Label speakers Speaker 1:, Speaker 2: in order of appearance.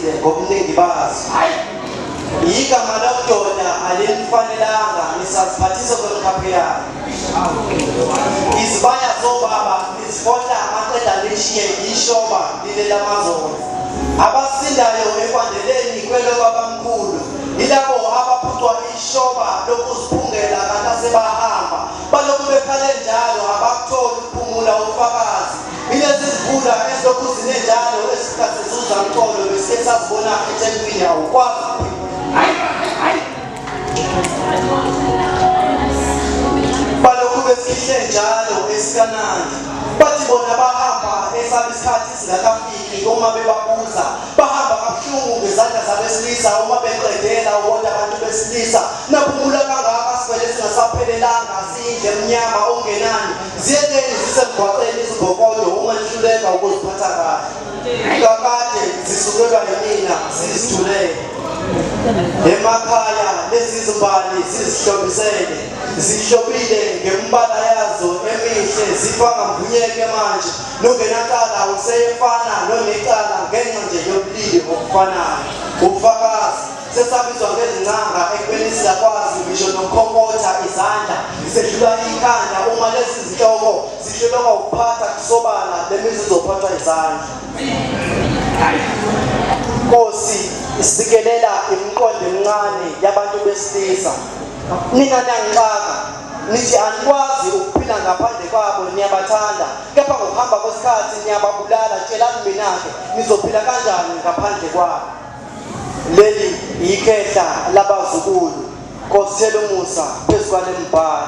Speaker 1: baqinile ngobuningi bazo. Igama lokudoda alilifanelanga nisaziphathisa kwekhapheya. Izibaya zobaba nizifota amaqeda lishiye ishoba lile lamazolo. Abasindayo ekwandeleni kwelo babamkhulu ilabo abaphuthwa ishoba lokuziphungela kanti asebahamba balokhu bekhale njalo abakutholi ukuphumula ufakazi. Ilezi zivula ezilokhu zinenjalo esikhathi zuza mqolo besike sazibona ethempini awukwazi. Balokhu besihle njalo esikanandi bathi bona bahamba esabisikhathi singakafiki uma bebabuza bahamba kabuhlungu ngezandla zabesilisa uma beqedela ubona abantu besilisa naphumula kangaka sivele singasaphelelanga siyindle emnyama ongenani ziyekeni zisemgwaqeni izigokodo uma lihluleka ukuziphatha kahle kakade zisukelwa yimina sizithulele emakhaya lezi zimbali sizihlobisele zihlobile ngembala yazo emihle zifanga mvunyeke manje nongenakala useyefana nonecala ngenxa nje yobulili obufanayo ubufakazi sesabizwa ngezincanga ekubeni siyakwazi ngisho nokhonkotha izandla zidlula ikhanda uma lezi zihloko zihlolwa ukuphatha kusobala lemizi izophathwa izandla. Nkosi isikelela imiqondo emincane yabantu besilisa. Nina nangixaka nithi anikwazi ukuphila ngaphandle kwabo niyabathanda kepha ngokuhamba kwesikhathi niyababulala tshelani mina-ke nizophila kanjani ngaphandle kwabo. Leli ikhehla labazukulu Nkosi thela umusa phezu kwale mbhalo.